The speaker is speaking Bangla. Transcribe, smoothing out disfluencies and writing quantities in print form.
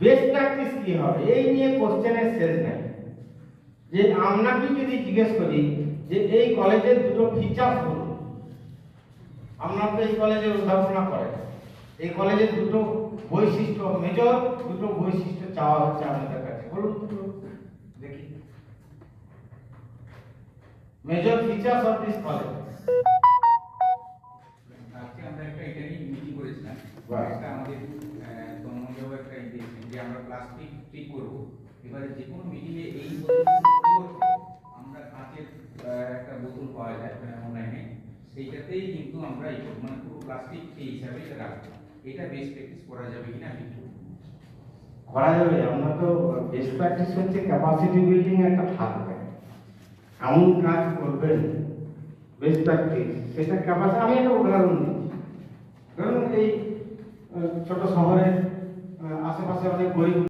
বেস্ট প্র্যাকটিস কি হবে এই নিয়ে কোশ্চেনের শেষ নেই। যে আপনাকে যদি জিজ্ঞেস করি যে এই কলেজের দুটো ফিচার্স বলুন, আপনার তো এই কলেজের অধ্যাপনা করে, এই কলেজের দুটো বৈশিষ্ট্য, মেজর দুটো বৈশিষ্ট্য চাওয়া হচ্ছে আপনাদের কাছে, বলুন তো দেখি। Major features of this college. আজকে আমরা একটা এটা নিয়ে মিটিং করেছিলাম। একটা আমাদের তন্ময়বাবু একটা দিয়েছেন যে আমরা প্লাস্টিক ঠিক করবো। এবারে যে কোনো মিটিংয়ে এই পরিবর্তে আমরা কাঁচের একটা বোতল পাওয়া যায় অনলাইনে, সেইটাতেই কিন্তু আমরা এই মানে পুরো প্লাস্টিক সেই হিসাবে এটা রাখবো। এটা বেস্ট প্র্যাকটিস করা যাবে কিনা আমি করা যাবে। আমরা তো বেস্ট প্র্যাকটিস হচ্ছে ক্যাপাসিটি বিল্ডিং একটা থাকবে, এমন কাজ করবেন বেস্ট প্র্যাকটিস, সেটা ক্যাপাসিটি। আমি একটা উদাহরণ দিচ্ছি, ধরুন এই ছোট শহরের আশেপাশে অনেক গরিব